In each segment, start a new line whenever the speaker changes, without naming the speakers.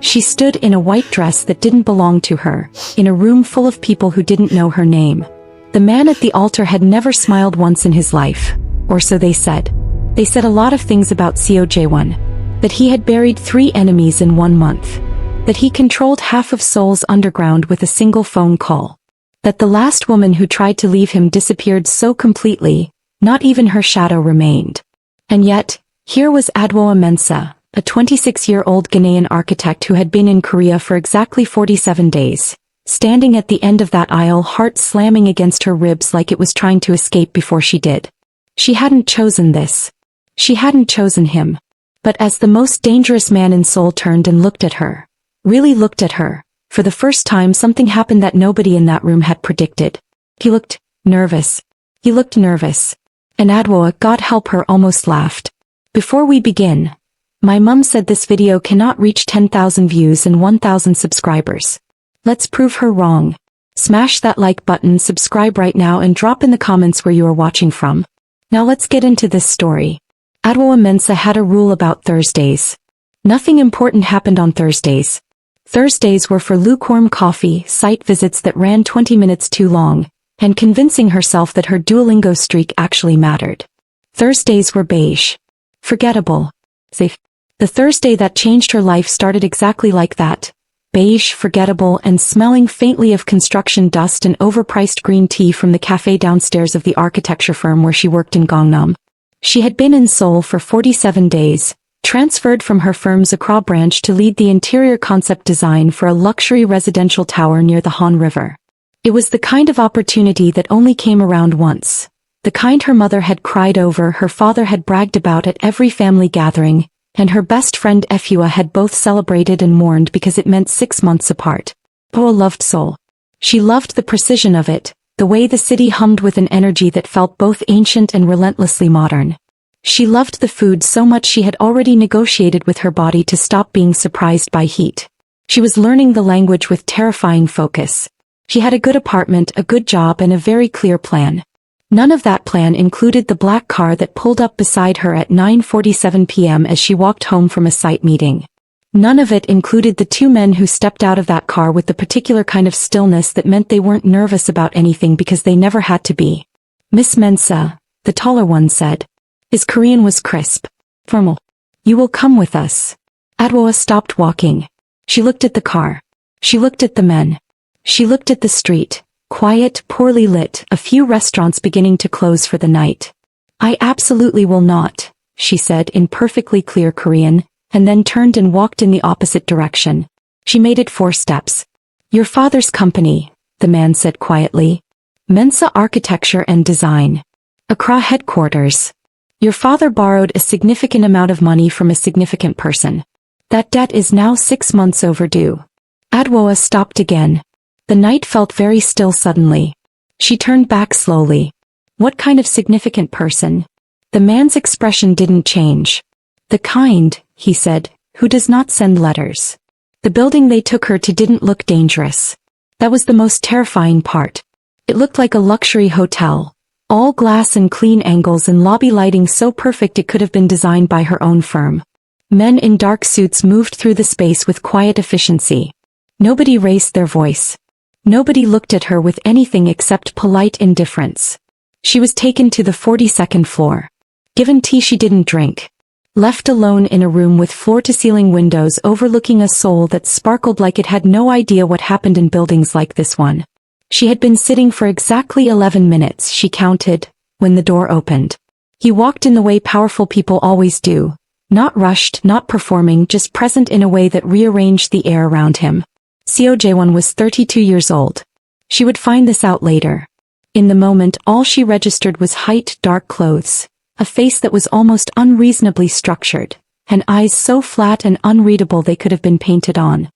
She stood in a white dress that didn't belong to her, in a room full of people who didn't know her name. The man at the altar had never smiled once in his life, or so they said. They said a lot of things about Seo Jae-won. That he had buried 3 enemies in 1 month. That he controlled half of Seoul's underground with a single phone call. That the last woman who tried to leave him disappeared so completely, not even her shadow remained. And yet, here was Adwoa Mensah, a 26-year-old Ghanaian architect who had been in Korea for exactly 47 days, standing at the end of that aisle, heart slamming against her ribs like it was trying to escape before she did. She hadn't chosen this. She hadn't chosen him. But as the most dangerous man in Seoul turned and looked at her, really looked at her, for the first time something happened that nobody in that room had predicted. He looked nervous. He looked nervous. And Adwoa, God help her, almost laughed. Before we begin, my mum said this video cannot reach 10,000 views and 1,000 subscribers. Let's prove her wrong. Smash that like button, subscribe right now, and drop in the comments where you are watching from. Now let's get into this story. Adwoa Mensah had a rule about Thursdays. Nothing important happened on Thursdays. Thursdays were for lukewarm coffee, site visits that ran 20 minutes too long, and convincing herself that her Duolingo streak actually mattered. Thursdays were beige. Forgettable. Safe. The Thursday that changed her life started exactly like that. Beige, forgettable, and smelling faintly of construction dust and overpriced green tea from the cafe downstairs of the architecture firm where she worked in Gangnam. She had been in Seoul for 47 days, transferred from her firm's Accra branch to lead the interior concept design for a luxury residential tower near the Han River. It was the kind of opportunity that only came around once. The kind her mother had cried over, her father had bragged about at every family gathering, and her best friend Afro had both celebrated and mourned because it meant 6 months apart. Adwoa loved Seoul. She loved the precision of it, the way the city hummed with an energy that felt both ancient and relentlessly modern. She loved the food so much she had already negotiated with her body to stop being surprised by heat. She was learning the language with terrifying focus. She had a good apartment, a good job, and a very clear plan. None of that plan included the black car that pulled up beside her at 9:47 p.m. as she walked home from a site meeting. None of it included the 2 men who stepped out of that car with the particular kind of stillness that meant they weren't nervous about anything because they never had to be. Miss Mensah, the taller one said. His Korean was crisp, formal. You will come with us. Adwoa stopped walking. She looked at the car. She looked at the men. She looked at the street, quiet, poorly lit, a few restaurants beginning to close for the night. I absolutely will not, she said in perfectly clear Korean, and then turned and walked in the opposite direction. She made it 4 steps. Your father's company, the man said quietly. Mensah Architecture and Design. Accra headquarters. Your father borrowed a significant amount of money from a significant person. That debt is now 6 months overdue. Adwoa stopped again. The night felt very still suddenly. She turned back slowly. What kind of significant person? The man's expression didn't change. The kind, he said, who does not send letters. The building they took her to didn't look dangerous. That was the most terrifying part. It looked like a luxury hotel. All glass and clean angles and lobby lighting so perfect it could have been designed by her own firm. Men in dark suits moved through the space with quiet efficiency. Nobody raised their voice. Nobody looked at her with anything except polite indifference. She was taken to the 42nd floor. Given tea she didn't drink. Left alone in a room with floor-to-ceiling windows overlooking a Seoul that sparkled like it had no idea what happened in buildings like this one. She had been sitting for exactly 11 minutes, she counted, when the door opened. He walked in the way powerful people always do, not rushed, not performing, just present in a way that rearranged the air around him. Seo Jae-won was 32 years old. She would find this out later. In the moment, all she registered was height, dark clothes, a face that was almost unreasonably structured, and eyes so flat and unreadable they could have been painted on.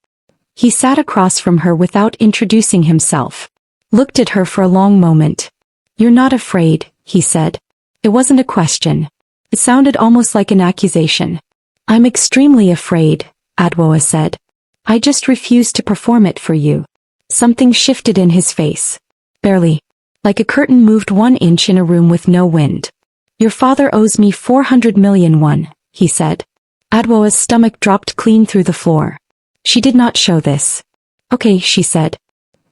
He sat across from her without introducing himself. Looked at her for a long moment. You're not afraid, he said. It wasn't a question. It sounded almost like an accusation. I'm extremely afraid, Adwoa said. I just refuse to perform it for you. Something shifted in his face. Barely. Like a curtain moved 1 inch in a room with no wind. Your father owes me 400 million won, he said. Adwoa's stomach dropped clean through the floor. She did not show this. Okay, she said.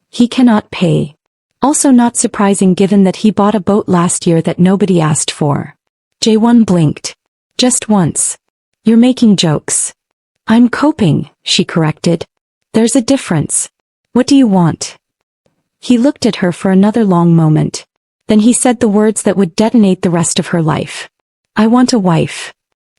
He cannot pay. Also not surprising given that he bought a boat last year that nobody asked for. Jae-won blinked. Just once. You're making jokes. I'm coping, she corrected. There's a difference. What do you want? He looked at her for another long moment. Then he said the words that would detonate the rest of her life. I want a wife.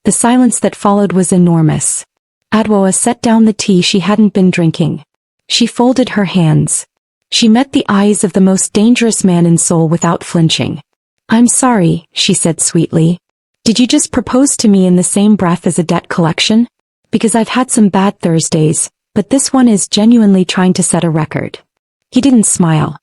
The silence that followed was enormous. Adwoa set down the tea she hadn't been drinking. She folded her hands. She met the eyes of the most dangerous man in Seoul without flinching. I'm sorry, she said sweetly. Did you just propose to me in the same breath as a debt collection? Because I've had some bad Thursdays, but this one is genuinely trying to set a record. He didn't smile.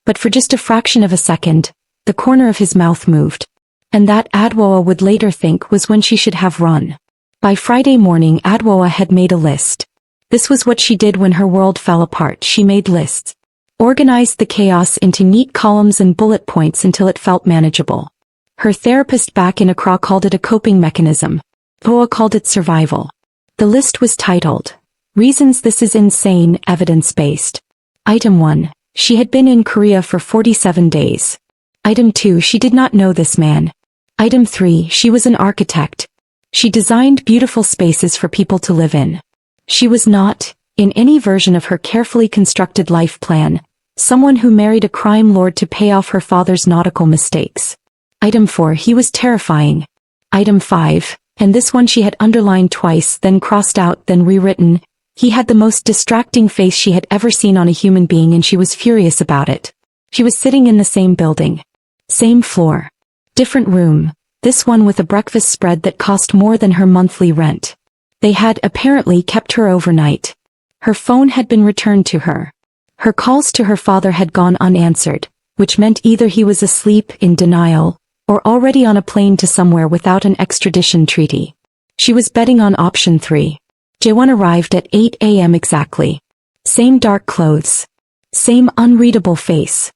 But for just a fraction of a second, the corner of his mouth moved. And that Adwoa would later think was when she should have run. By Friday morning Adwoa had made a list. This was what she did when her world fell apart. She made lists. Organized the chaos into neat columns and bullet points until it felt manageable. Her therapist back in Accra called it a coping mechanism. Adwoa called it survival. The list was titled, Reasons This Is Insane, Evidence-Based. Item 1. She had been in Korea for 47 days. Item 2. She did not know this man. Item 3. She was an architect. She designed beautiful spaces for people to live in. She was not, in any version of her carefully constructed life plan, someone who married a crime lord to pay off her father's nautical mistakes. Item 4. He was terrifying. Item 5, and this one she had underlined twice, then crossed out, then rewritten. He had the most distracting face she had ever seen on a human being and she was furious about it. She was sitting in the same building. Same floor. Different room, this one with a breakfast spread that cost more than her monthly rent. They had apparently kept her overnight. Her phone had been returned to her. Her calls to her father had gone unanswered, which meant either he was asleep in denial, or already on a plane to somewhere without an extradition treaty. She was betting on option 3. Jae-won arrived at 8 a.m. exactly. Same dark clothes. Same unreadable face.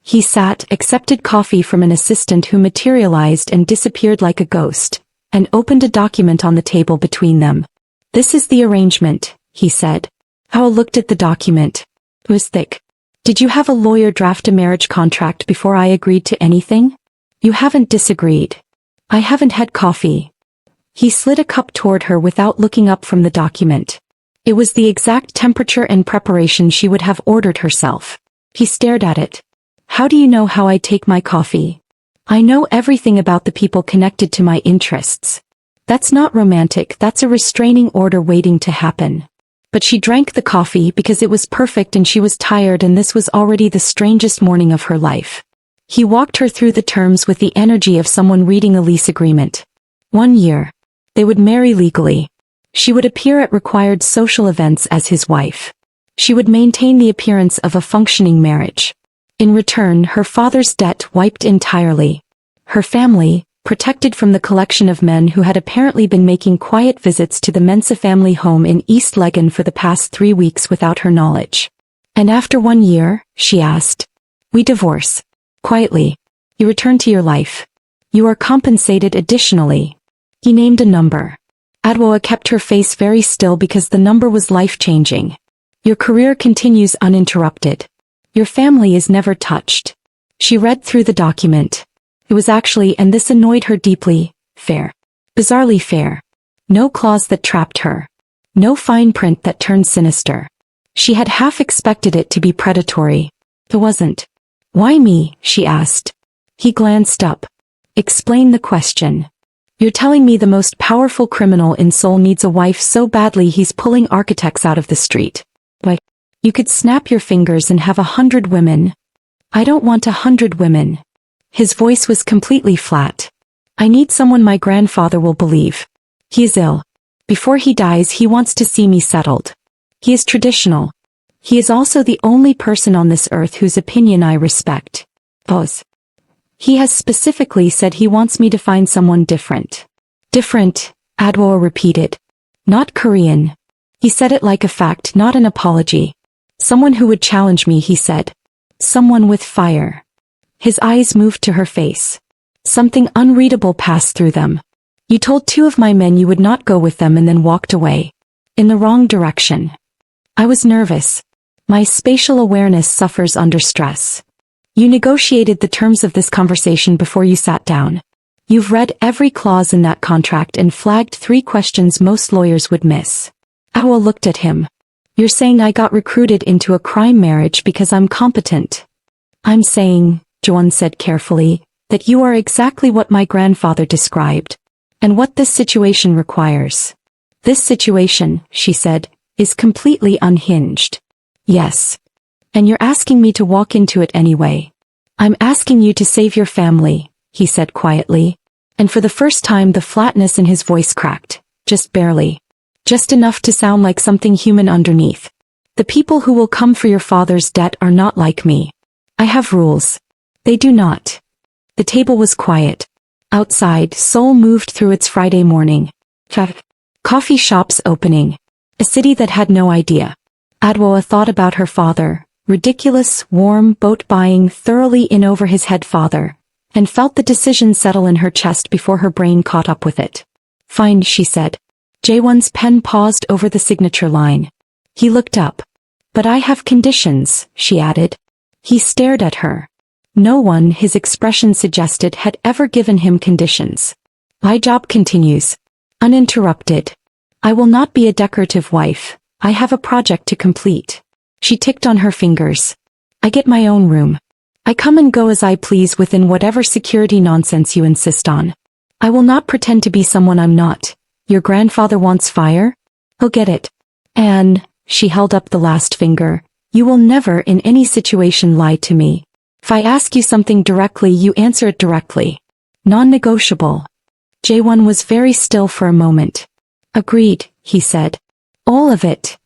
He sat, accepted coffee from an assistant who materialized and disappeared like a ghost, and opened a document on the table between them. This is the arrangement, he said. Adwoa looked at the document. It was thick. Did you have a lawyer draft a marriage contract before I agreed to anything? You haven't disagreed. I haven't had coffee. He slid a cup toward her without looking up from the document. It was the exact temperature and preparation she would have ordered herself. He stared at it. How do you know how I take my coffee? I know everything about the people connected to my interests. That's not romantic, that's a restraining order waiting to happen. But she drank the coffee because it was perfect and she was tired and this was already the strangest morning of her life. He walked her through the terms with the energy of someone reading a lease agreement. 1 year. They would marry legally. She would appear at required social events as his wife. She would maintain the appearance of a functioning marriage. In return, her father's debt wiped entirely. Her family, protected from the collection of men who had apparently been making quiet visits to the Mensa family home in East Legon for the past 3 weeks without her knowledge. And after 1 year, she asked. We divorce. Quietly. You return to your life. You are compensated additionally. He named a number. Adwoa kept her face very still because the number was life-changing. Your career continues uninterrupted. Your family is never touched. She read through the document. It was actually, and this annoyed her deeply, fair. Bizarrely fair. No clause that trapped her. No fine print that turned sinister. She had half expected it to be predatory. It wasn't. Why me? She asked. He glanced up. Explain the question. You're telling me the most powerful criminal in Seoul needs a wife so badly he's pulling architects out of the street. Like, you could snap your fingers and have 100 women. I don't want 100 women. His voice was completely flat. I need someone my grandfather will believe. He is ill. Before he dies he wants to see me settled. He is traditional. He is also the only person on this earth whose opinion I respect. Pause. He has specifically said he wants me to find someone different. Different, Adwoa repeated. Not Korean. He said it like a fact, not an apology. Someone who would challenge me, he said. Someone with fire. His eyes moved to her face. Something unreadable passed through them. You told 2 of my men you would not go with them and then walked away. In the wrong direction. I was nervous. My spatial awareness suffers under stress. You negotiated the terms of this conversation before you sat down. You've read every clause in that contract and flagged 3 questions most lawyers would miss. Adwoa looked at him. You're saying I got recruited into a crime marriage because I'm competent. I'm saying, Jae-won said carefully, that you are exactly what my grandfather described, and what this situation requires. This situation, she said, is completely unhinged. Yes. And you're asking me to walk into it anyway. I'm asking you to save your family, he said quietly. And for the first time the flatness in his voice cracked, just barely. Just enough to sound like something human underneath. The people who will come for your father's debt are not like me. I have rules. They do not. The table was quiet. Outside, Seoul moved through its Friday morning. Coffee shops opening. A city that had no idea. Adwoa thought about her father, ridiculous, warm, boat-buying, thoroughly in-over-his-head father, and felt the decision settle in her chest before her brain caught up with it. Fine, she said. Jae-won's pen paused over the signature line. He looked up. But I have conditions, she added. He stared at her. No one, his expression suggested, had ever given him conditions. My job continues. Uninterrupted. I will not be a decorative wife. I have a project to complete. She ticked on her fingers. I get my own room. I come and go as I please within whatever security nonsense you insist on. I will not pretend to be someone I'm not. Your grandfather wants fire? He'll get it. And, she held up the last finger, you will never in any situation lie to me. If I ask you something directly, you answer it directly. Non-negotiable. Jae-won was very still for a moment. Agreed, he said. All of it.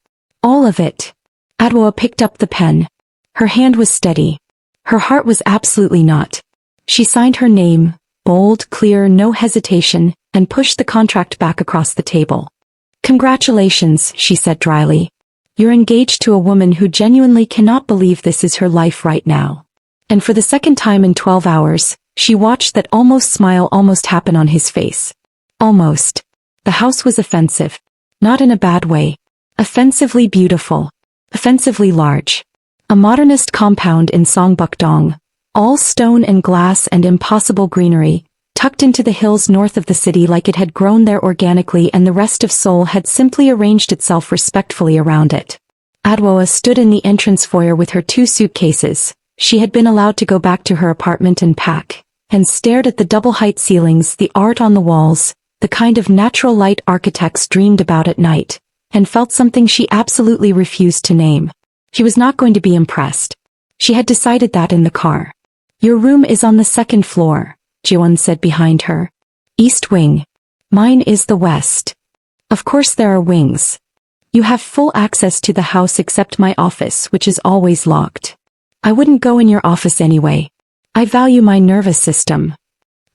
All of it. Adwoa picked up the pen. Her hand was steady. Her heart was absolutely not. She signed her name, bold, clear, no hesitation, and pushed the contract back across the table. Congratulations, she said dryly. You're engaged to a woman who genuinely cannot believe this is her life right now. And for the second time in 12 hours, she watched that almost smile almost happen on his face. Almost. The house was offensive. Not in a bad way. Offensively beautiful. Offensively large. A modernist compound in Songbukdong, all stone and glass and impossible greenery, tucked into the hills north of the city like it had grown there organically and the rest of Seoul had simply arranged itself respectfully around it. Adwoa stood in the entrance foyer with her 2 suitcases. She had been allowed to go back to her apartment and pack, and stared at the double-height ceilings, the art on the walls, the kind of natural light architects dreamed about at night, and felt something she absolutely refused to name. She was not going to be impressed. She had decided that in the car. Your room is on the 2nd floor, Jae-won said behind her. East wing. Mine is the west. Of course there are wings. You have full access to the house except my office, which is always locked. I wouldn't go in your office anyway. I value my nervous system.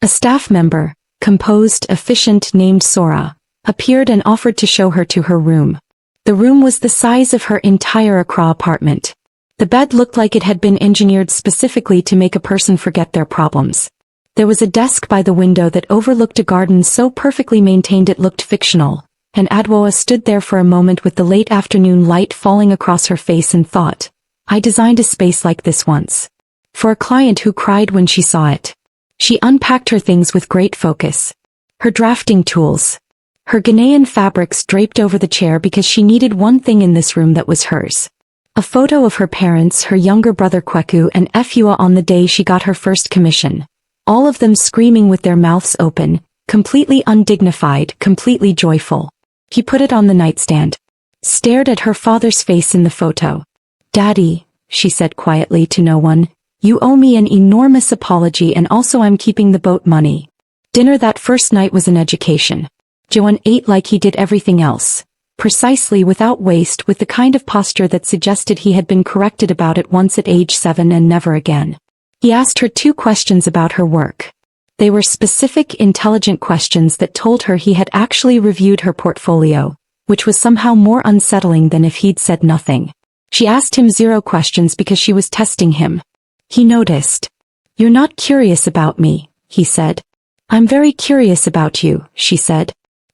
A staff member, composed, efficient, named Sora, appeared and offered to show her to her room. The room was the size of her entire Accra apartment. The bed looked like it had been engineered specifically to make a person forget their problems. There was a desk by the window that overlooked a garden so perfectly maintained it looked fictional, and Adwoa stood there for a moment with the late afternoon light falling across her face and thought, I designed a space like this once. For a client who cried when she saw it. She unpacked her things with great focus. Her drafting tools. Her Ghanaian fabrics draped over the chair because she needed one thing in this room that was hers. A photo of her parents, her younger brother Kweku and Afro on the day she got her first commission. All of them screaming with their mouths open, completely undignified, completely joyful. He put it on the nightstand. Stared at her father's face in the photo. Daddy, she said quietly to no one, you owe me an enormous apology and also I'm keeping the boat money. Dinner that first night was an education. Jae-won ate like he did everything else. Precisely, without waste, with the kind of posture that suggested he had been corrected about it once at age 7 and never again. He asked her 2 questions about her work. They were specific, intelligent questions that told her he had actually reviewed her portfolio, which was somehow more unsettling than if he'd said nothing. She asked him 0 questions because she was testing him. He noticed. You're not curious about me, he said. I'm very curious about you, she said.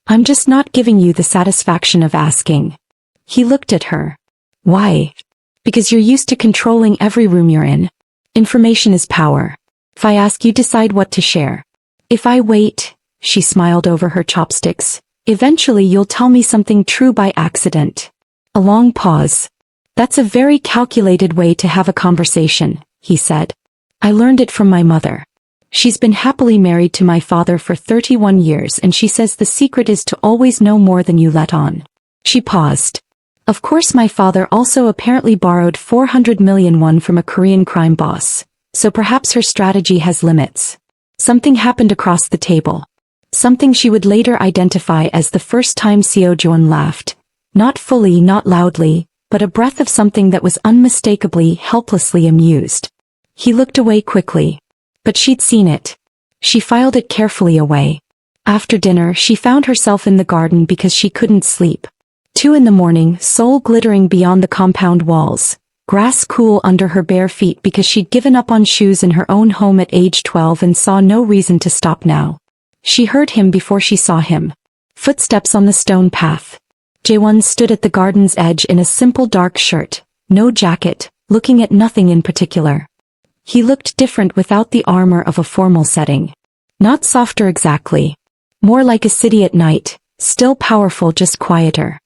I'm just not giving you the satisfaction of asking. He looked at her. Why? Because you're used to controlling every room you're in. Information is power. If I ask, you decide what to share. If I wait, she smiled over her chopsticks, eventually you'll tell me something true by accident. A long pause. That's a very calculated way to have a conversation, he said. I learned it from my mother. She's been happily married to my father for 31 years and she says the secret is to always know more than you let on. She paused. Of course my father also apparently borrowed 400 million won from a Korean crime boss, so perhaps her strategy has limits. Something happened across the table. Something she would later identify as the first time Jae-won laughed. Not fully, not loudly, but a breath of something that was unmistakably, helplessly amused. He looked away quickly. But she'd seen it. She filed it carefully away. After dinner she found herself in the garden because she couldn't sleep. 2 a.m, Seoul glittering beyond the compound walls. Grass cool under her bare feet because she'd given up on shoes in her own home at age 12 and saw no reason to stop now. She heard him before she saw him. Footsteps on the stone path. Jae-won stood at the garden's edge in a simple dark shirt, no jacket, looking at nothing in particular. He looked different without the armor of a formal setting. Not softer exactly. More like a city at night, still powerful, just quieter.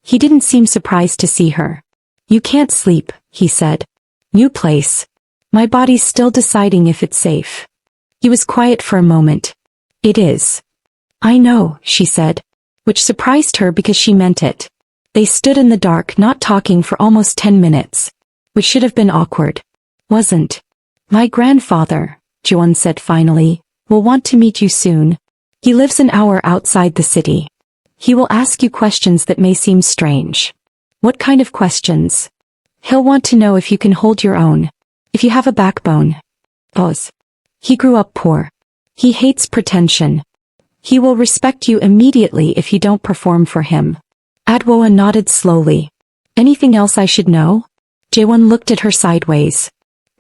He didn't seem surprised to see her. You can't sleep, he said. New place. My body's still deciding if it's safe. He was quiet for a moment. It is. I know, she said, which surprised her because she meant it. They stood in the dark not talking for almost 10 minutes. Which should have been awkward. Wasn't. My grandfather, Jae-won said finally, will want to meet you soon. He lives an hour outside the city. He will ask you questions that may seem strange. What kind of questions? He'll want to know if you can hold your own. If you have a backbone. Pause. He grew up poor. He hates pretension. He will respect you immediately if you don't perform for him. Adwoa nodded slowly. Anything else I should know? Jae-won looked at her sideways.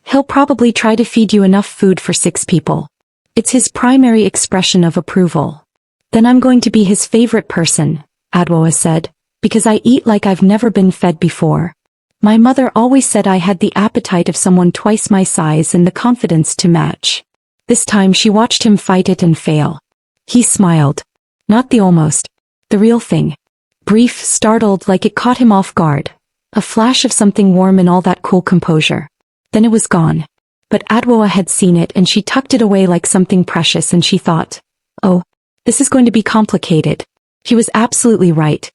He'll probably try to feed you enough food for 6 people. It's his primary expression of approval. Then I'm going to be his favorite person, Adwoa said, because I eat like I've never been fed before. My mother always said I had the appetite of someone twice my size and the confidence to match. This time she watched him fight it and fail. He smiled. Not the almost. The real thing. Brief, startled, like it caught him off guard. A flash of something warm in all that cool composure. Then it was gone. But Adwoa had seen it and she tucked it away like something precious and she thought, oh, this is going to be complicated. She was absolutely right.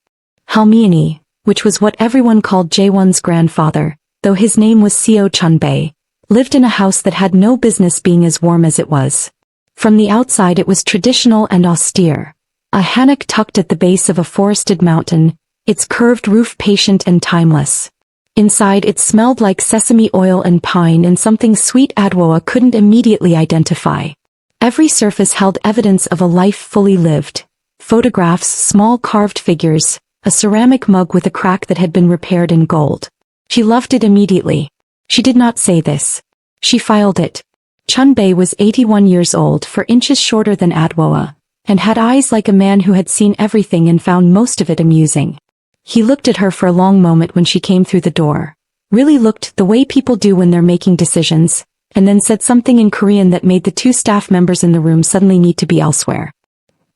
Halmiani, which was what everyone called Jae-won's grandfather, though his name was Seo Chun-bae, lived in a house that had no business being as warm as it was. From the outside it was traditional and austere. A hanok tucked at the base of a forested mountain, its curved roof patient and timeless. Inside it smelled like sesame oil and pine and something sweet Adwoa couldn't immediately identify. Every surface held evidence of a life fully lived. Photographs, small carved figures, a ceramic mug with a crack that had been repaired in gold. She loved it immediately. She did not say this. She filed it. Chun-bae was 81 years old, 4 inches shorter than Adwoa, and had eyes like a man who had seen everything and found most of it amusing. He looked at her for a long moment when she came through the door. Really looked the way people do when they're making decisions, and then said something in Korean that made the 2 staff members in the room suddenly need to be elsewhere.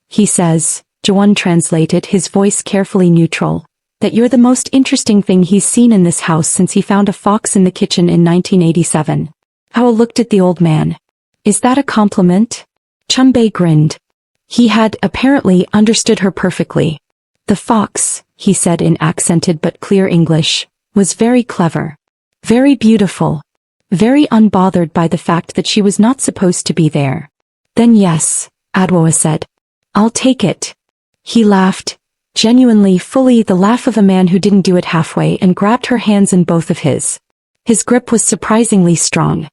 He says, Jae-won translated, his voice carefully neutral, that you're the most interesting thing he's seen in this house since he found a fox in the kitchen in 1987. Howell looked at the old man. Is that a compliment? Chun-bae grinned. He had, apparently, understood her perfectly. The fox, he said in accented but clear English, was very clever. Very beautiful. Very unbothered by the fact that she was not supposed to be there. Then yes, Adwoa said. I'll take it. He laughed. Genuinely, fully the laugh of a man who didn't do it halfway and grabbed her hands in both of his. His grip was surprisingly strong.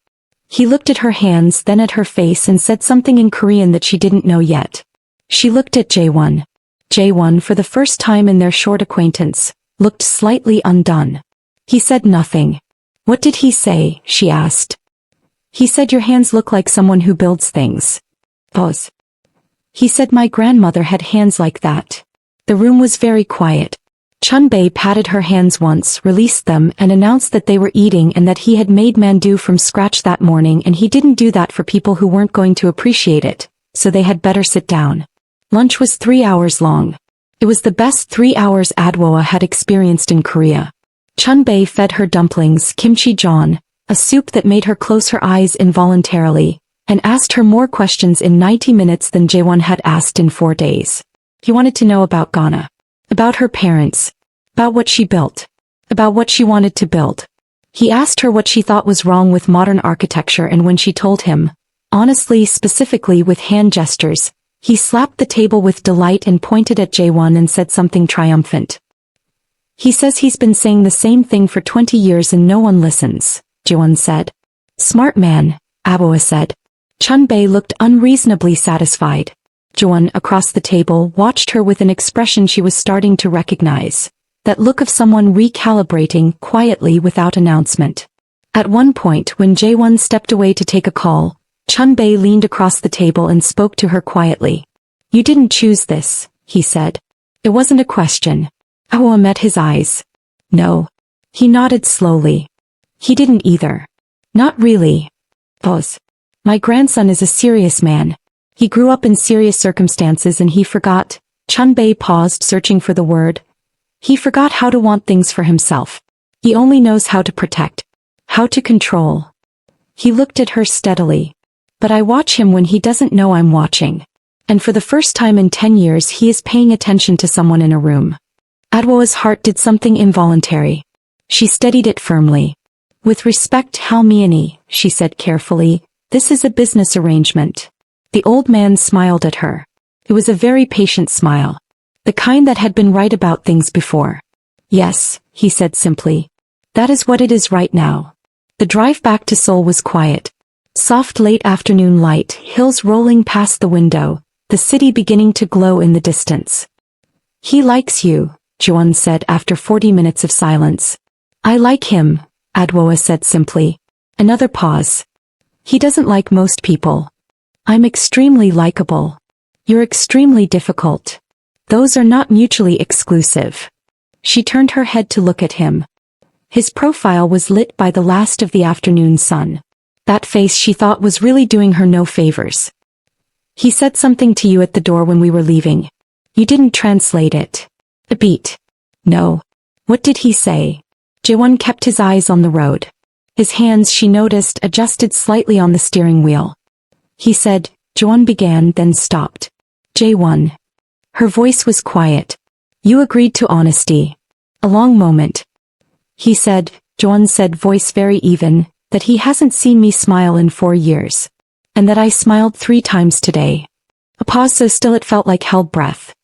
He looked at her hands, then at her face and said something in Korean that she didn't know yet. She looked at Jae-won. Jae-won, for the first time in their short acquaintance, looked slightly undone. He said nothing. What did he say? She asked. He said your hands look like someone who builds things. Pause. He said my grandmother had hands like that. The room was very quiet. Chun-Bei patted her hands once, released them, and announced that they were eating and that he had made mandu from scratch that morning, and he didn't do that for people who weren't going to appreciate it, so they had better sit down. Lunch was 3 hours long. It was the best 3 hours Adwoa had experienced in Korea. Chun-Bei fed her dumplings, kimchi jeon, a soup that made her close her eyes involuntarily, and asked her more questions in 90 minutes than Jae-won had asked in 4 days. He wanted to know about Ghana, about her parents, about what she built, about what she wanted to build. He asked her what she thought was wrong with modern architecture, and when she told him, honestly, specifically with hand gestures, he slapped the table with delight and pointed at Jae-won and said something triumphant. He says he's been saying the same thing for 20 years and no one listens, Jae-won said. Smart man, Adwoa said. Chun-Bei looked unreasonably satisfied. Jae-won, across the table, watched her with an expression she was starting to recognize. That look of someone recalibrating quietly without announcement. At one point, when Jae-won stepped away to take a call, Chun-Bei leaned across the table and spoke to her quietly. You didn't choose this, he said. It wasn't a question. Adwoa met his eyes. No. He nodded slowly. He didn't either. Not really. Pause. My grandson is a serious man. He grew up in serious circumstances and he forgot. Chun-Bei paused, searching for the word. He forgot how to want things for himself. He only knows how to protect. How to control. He looked at her steadily. But I watch him when he doesn't know I'm watching. And for the first time in 10 years he is paying attention to someone in a room. Adwoa's heart did something involuntary. She steadied it firmly. With respect, Halmiani, she said carefully, this is a business arrangement. The old man smiled at her. It was a very patient smile. The kind that had been right about things before. Yes, he said simply. That is what it is right now. The drive back to Seoul was quiet. Soft late afternoon light, hills rolling past the window, the city beginning to glow in the distance. He likes you, Jae-won said after 40 minutes of silence. I like him, Adwoa said simply. Another pause. He doesn't like most people. I'm extremely likable. You're extremely difficult. Those are not mutually exclusive. She turned her head to look at him. His profile was lit by the last of the afternoon sun. That face she thought was really doing her no favors. He said something to you at the door when we were leaving. You didn't translate it. A beat. No. What did he say? Jae-won kept his eyes on the road. His hands, she noticed, adjusted slightly on the steering wheel. He said, Jae-won began, then stopped. Jae-won. Her voice was quiet. You agreed to honesty. A long moment. He said, Jae-won said, voice very even, that he hasn't seen me smile in 4 years. And that I smiled 3 times today. A pause so still it felt like held breath.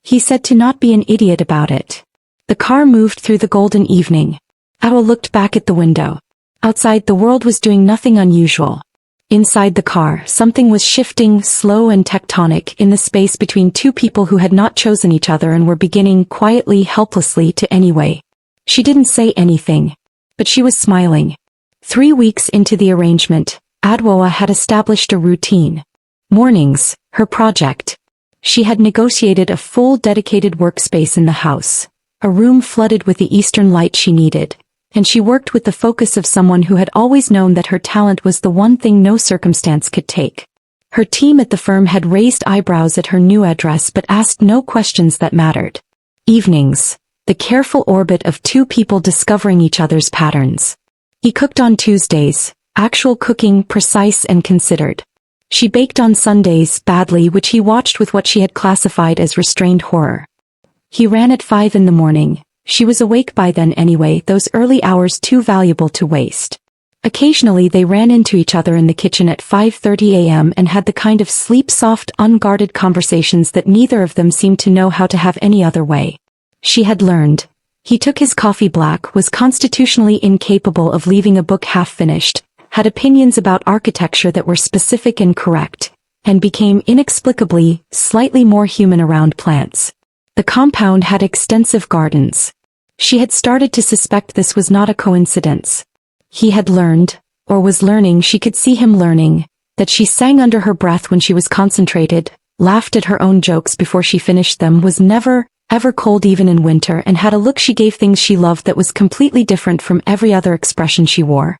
He said to not be an idiot about it. The car moved through the golden evening. Adwoa looked back at the window. Outside the world was doing nothing unusual. Inside the car, something was shifting, slow and tectonic, in the space between two people who had not chosen each other and were beginning quietly, helplessly to anyway. She didn't say anything. But she was smiling. 3 weeks into the arrangement, Adwoa had established a routine. Mornings, her project. She had negotiated a full dedicated workspace in the house, a room flooded with the eastern light she needed, and she worked with the focus of someone who had always known that her talent was the one thing no circumstance could take. Her team at the firm had raised eyebrows at her new address but asked no questions that mattered. Evenings, the careful orbit of 2 people discovering each other's patterns. He cooked on Tuesdays, actual cooking, precise and considered. She baked on Sundays, badly, which he watched with what she had classified as restrained horror. He ran at 5 in the morning. She was awake by then anyway, those early hours too valuable to waste. Occasionally they ran into each other in the kitchen at 5:30 a.m. and had the kind of sleep-soft, unguarded conversations that neither of them seemed to know how to have any other way. She had learned. He took his coffee black, was constitutionally incapable of leaving a book half-finished, had opinions about architecture that were specific and correct, and became inexplicably slightly more human around plants. The compound had extensive gardens. She had started to suspect this was not a coincidence. He had learned, or was learning, she could see him learning, that she sang under her breath when she was concentrated, laughed at her own jokes before she finished them, was never, ever cold even in winter, and had a look she gave things she loved that was completely different from every other expression she wore.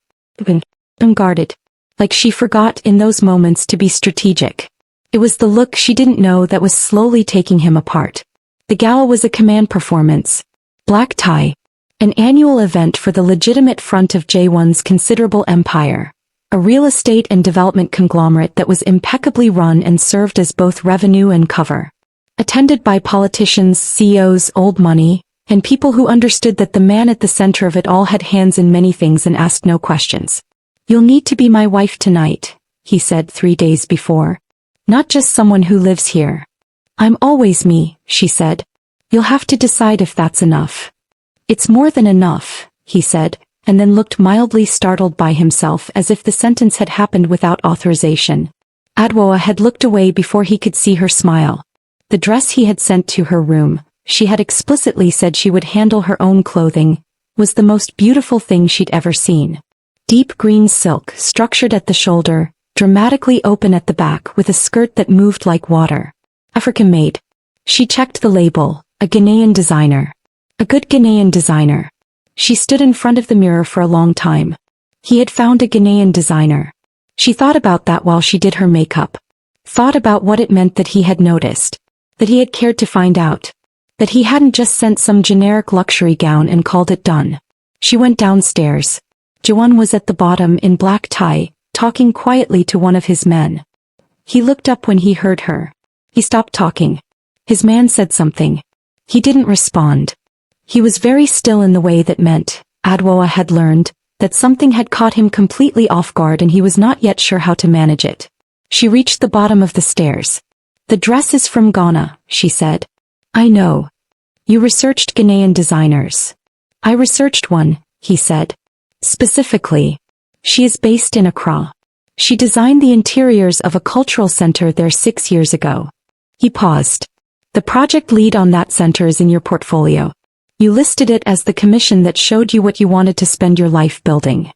Unguarded. Like she forgot in those moments to be strategic. It was the look she didn't know that was slowly taking him apart. The gala was a command performance. Black tie. An annual event for the legitimate front of Jae-won's considerable empire. A real estate and development conglomerate that was impeccably run and served as both revenue and cover. Attended by politicians, CEOs, old money, and people who understood that the man at the center of it all had hands in many things and asked no questions. "You'll need to be my wife tonight," he said 3 days before. "Not just someone who lives here." "I'm always me," she said. "You'll have to decide if that's enough." "It's more than enough," he said, and then looked mildly startled by himself as if the sentence had happened without authorization. Adwoa had looked away before he could see her smile. The dress he had sent to her room, she had explicitly said she would handle her own clothing, was the most beautiful thing she'd ever seen. Deep green silk, structured at the shoulder, dramatically open at the back with a skirt that moved like water. African-made. She checked the label, a Ghanaian designer. A good Ghanaian designer. She stood in front of the mirror for a long time. He had found a Ghanaian designer. She thought about that while she did her makeup. Thought about what it meant that he had noticed. That he had cared to find out. That he hadn't just sent some generic luxury gown and called it done. She went downstairs. Jae-won was at the bottom in black tie, talking quietly to one of his men. He looked up when he heard her. He stopped talking. His man said something. He didn't respond. He was very still in the way that meant, Adwoa had learned, that something had caught him completely off guard and he was not yet sure how to manage it. She reached the bottom of the stairs. "The dress is from Ghana," she said. "I know. You researched Ghanaian designers." "I researched one," he said. "Specifically. She is based in Accra. She designed the interiors of a cultural center there 6 years ago." He paused. "The project lead on that center is in your portfolio. You listed it as the commission that showed you what you wanted to spend your life building."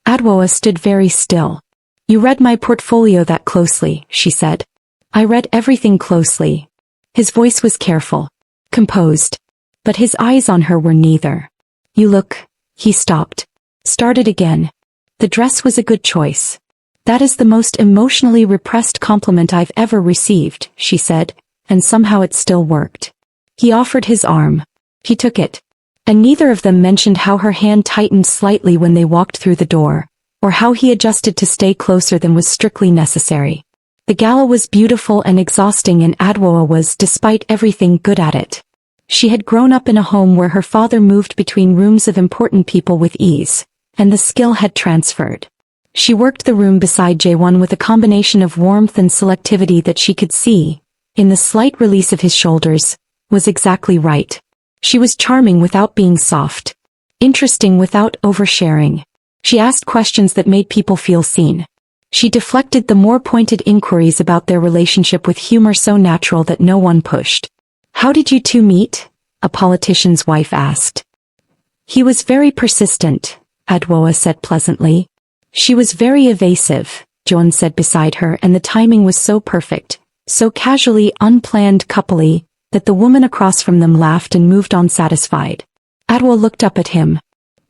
Adwoa stood very still. "You read my portfolio that closely," she said. "I read everything closely." His voice was careful. Composed. But his eyes on her were neither. "You look..." He stopped. Started again. "The dress was a good choice. That is the most emotionally repressed compliment I've ever received," she said, and somehow it still worked. He offered his arm. He took it. And neither of them mentioned how her hand tightened slightly when they walked through the door, or how he adjusted to stay closer than was strictly necessary. The gala was beautiful and exhausting, and Adwoa was, despite everything, good at it. She had grown up in a home where her father moved between rooms of important people with ease, and the skill had transferred. She worked the room beside Jae-won with a combination of warmth and selectivity that she could see, in the slight release of his shoulders, was exactly right. She was charming without being soft. Interesting without oversharing. She asked questions that made people feel seen. She deflected the more pointed inquiries about their relationship with humor so natural that no one pushed. "How did you two meet?" a politician's wife asked. "He was very persistent," Adwoa said pleasantly. "She was very evasive," Jae-won said beside her, and the timing was so perfect, so casually unplanned coupley, that the woman across from them laughed and moved on satisfied. Adwoa looked up at him.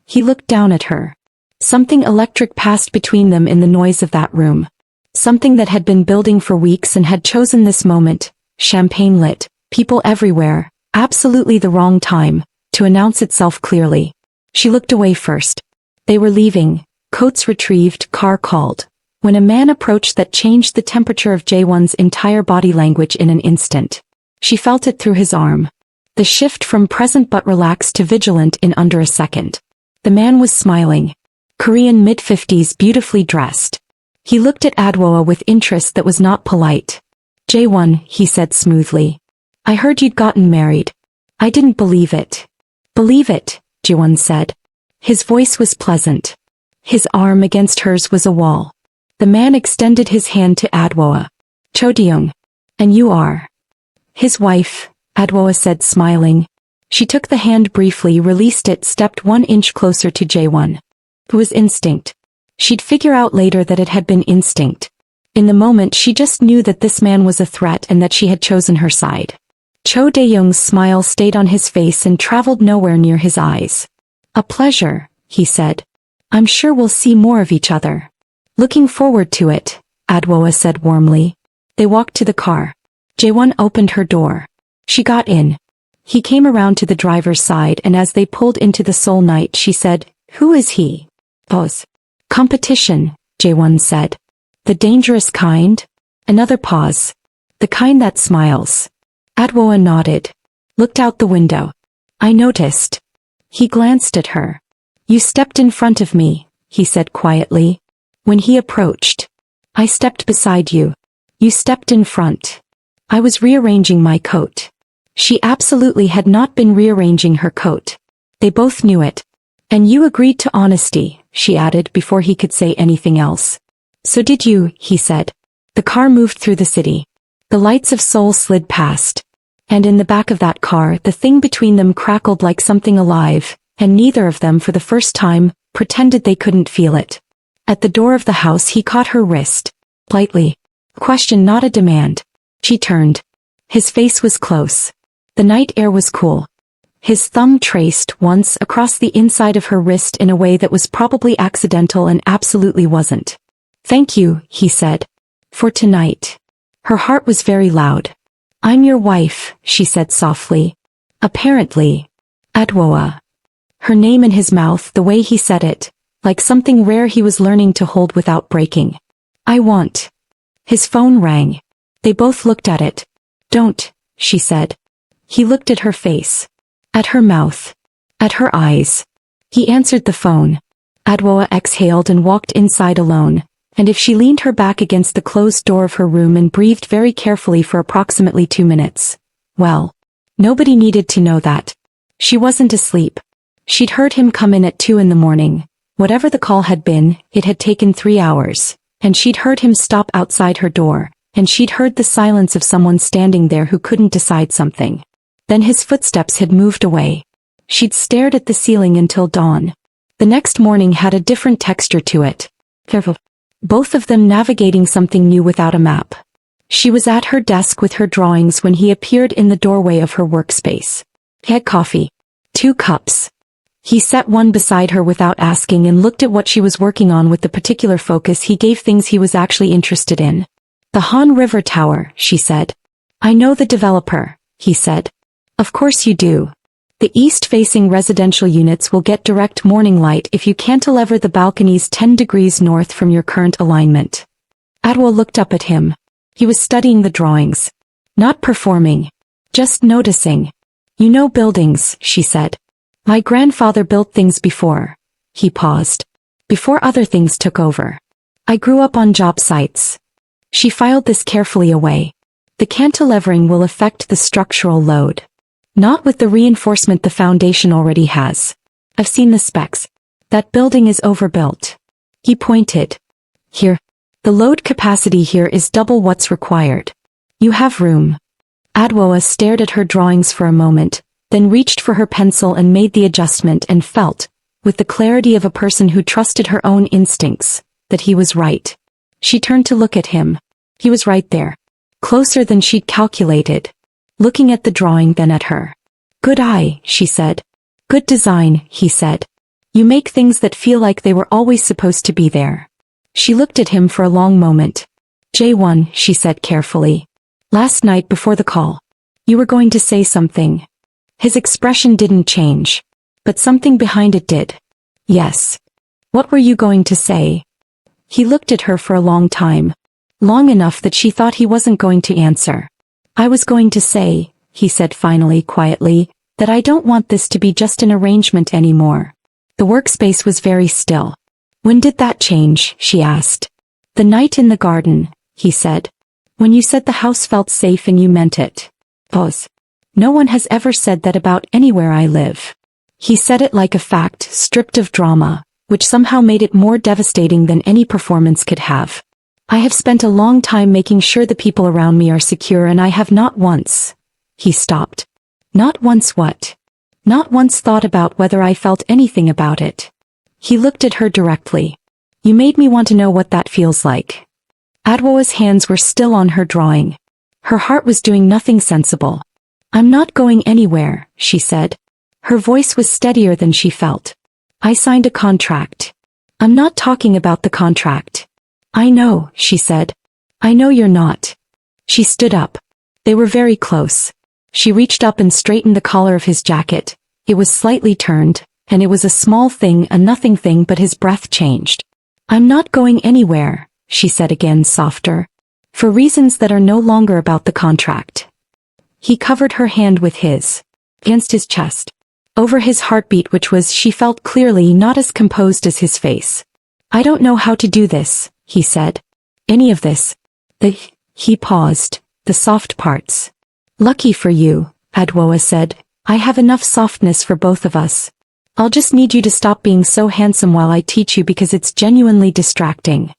He looked down at her. Something electric passed between them in the noise of that room. Something that had been building for weeks and had chosen this moment, champagne lit, people everywhere, absolutely the wrong time, to announce itself clearly. She looked away first. They were leaving, coats retrieved, car called, when a man approached that changed the temperature of Jae-won's entire body language in an instant. She felt it through his arm. The shift from present but relaxed to vigilant in under a second. The man was smiling. Korean mid-50s, beautifully dressed. He looked at Adwoa with interest that was not polite. "Jae-won," he said smoothly. "I heard you'd gotten married." "I didn't believe it." "Believe it," Jae-won said. His voice was pleasant. His arm against hers was a wall. The man extended his hand to Adwoa. "Chodeong. And you are?" "His wife," Adwoa said smiling. She took the hand briefly, released it, stepped 1 inch closer to Jae-won. It was instinct. She'd figure out later that it had been instinct. In the moment she just knew that this man was a threat and that she had chosen her side. Cho Dae-young's smile stayed on his face and traveled nowhere near his eyes. A pleasure, he said. I'm sure we'll see more of each other. Looking forward to it, Adwoa said warmly. They walked to the car. Jae-won opened her door. She got in. He came around to the driver's side and as they pulled into the Seoul night she said, "Who is he?" Pause. "Competition," Jae-won said. "The dangerous kind?" Another pause. "The kind that smiles." Adwoa nodded. Looked out the window. "I noticed." He glanced at her. "You stepped in front of me," he said quietly. When he approached. "I stepped beside you. You stepped in front." "I was rearranging my coat." She absolutely had not been rearranging her coat. They both knew it. "And you agreed to honesty," she added before he could say anything else. "So did you," he said. The car moved through the city. The lights of Seoul slid past. And in the back of that car the thing between them crackled like something alive, and neither of them for the first time pretended they couldn't feel it. At the door of the house he caught her wrist. Lightly. A question, not a demand. She turned. His face was close. The night air was cool. His thumb traced once across the inside of her wrist in a way that was probably accidental and absolutely wasn't. "Thank you," he said. "For tonight." Her heart was very loud. "I'm your wife," she said softly. "Apparently." Adwoa. Her name in his mouth, the way he said it, like something rare he was learning to hold without breaking. "I want." His phone rang. They both looked at it. "Don't," she said. He looked at her face. At her mouth. At her eyes. He answered the phone. Adwoa exhaled and walked inside alone, and if she leaned her back against the closed door of her room and breathed very carefully for approximately 2 minutes. Well, nobody needed to know that. She wasn't asleep. She'd heard him come in at 2 in the morning. Whatever the call had been, it had taken 3 hours, and she'd heard him stop outside her door, and she'd heard the silence of someone standing there who couldn't decide something. Then his footsteps had moved away. She'd stared at the ceiling until dawn. The next morning had a different texture to it. Careful. Both of them navigating something new without a map. She was at her desk with her drawings when he appeared in the doorway of her workspace. He had coffee. 2 cups. He set one beside her without asking and looked at what she was working on with the particular focus he gave things he was actually interested in. "The Han River Tower," she said. "I know the developer," he said. "Of course you do. The east-facing residential units will get direct morning light if you cantilever the balconies 10 degrees north from your current alignment." Adwoa looked up at him. He was studying the drawings. Not performing. Just noticing. "You know buildings," she said. "My grandfather built things before." He paused. "Before other things took over. I grew up on job sites." She filed this carefully away. "The cantilevering will affect the structural load. Not with the reinforcement the foundation already has. I've seen the specs. That building is overbuilt." He pointed. "Here. The load capacity here is double what's required. You have room." Adwoa stared at her drawings for a moment, then reached for her pencil and made the adjustment and felt, with the clarity of a person who trusted her own instincts, that he was right. She turned to look at him. He was right there. Closer than she'd calculated. Looking at the drawing then at her. "Good eye," she said. "Good design," he said. "You make things that feel like they were always supposed to be there." She looked at him for a long moment. "Jae-won," she said carefully. "Last night before the call. You were going to say something." His expression didn't change. But something behind it did. "Yes. What were you going to say?" He looked at her for a long time. Long enough that she thought he wasn't going to answer. "I was going to say," he said finally quietly, "that I don't want this to be just an arrangement anymore." The workspace was very still. "When did that change?" she asked. "The night in the garden," he said. "When you said the house felt safe and you meant it." Pause. "No one has ever said that about anywhere I live." He said it like a fact, stripped of drama, which somehow made it more devastating than any performance could have. "I have spent a long time making sure the people around me are secure and I have not once." He stopped. "Not once what?" "Not once thought about whether I felt anything about it." He looked at her directly. "You made me want to know what that feels like." Adwoa's hands were still on her drawing. Her heart was doing nothing sensible. I'm not going anywhere, she said. Her voice was steadier than she felt. I signed a contract. I'm not talking about the contract. I know, she said. I know you're not. She stood up. They were very close. She reached up and straightened the collar of his jacket. It was slightly turned, and it was a small thing, a nothing thing, but his breath changed. I'm not going anywhere, she said again, softer. For reasons that are no longer about the contract. He covered her hand with his, against his chest, over his heartbeat, which was, she felt clearly, not as composed as his face. I don't know how to do this, he said. Any of this. He paused, the soft parts. Lucky for you, Adwoa said. I have enough softness for both of us. I'll just need you to stop being so handsome while I teach you because it's genuinely distracting.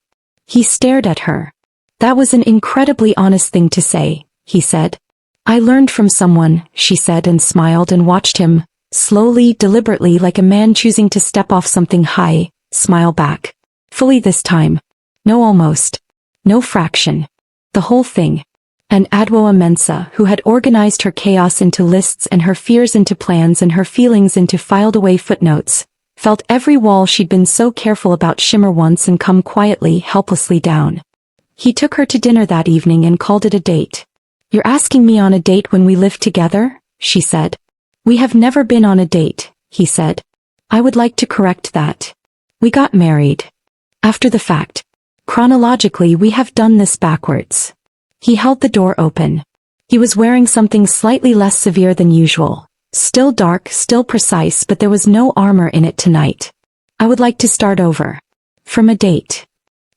He stared at her. That was an incredibly honest thing to say, he said. I learned from someone, she said and smiled and watched him, slowly, deliberately, like a man choosing to step off something high, smile back. Fully this time. No almost. No fraction. The whole thing. And Adwoa Mensa, who had organized her chaos into lists and her fears into plans and her feelings into filed-away footnotes, felt every wall she'd been so careful about shimmer once and come quietly, helplessly down. He took her to dinner that evening and called it a date. You're asking me on a date when we lived together? She said. We have never been on a date, he said. I would like to correct that. We got married. After the fact. Chronologically, we have done this backwards. He held the door open. He was wearing something slightly less severe than usual. Still dark, still precise, but there was no armor in it tonight. I would like to start over. From a date.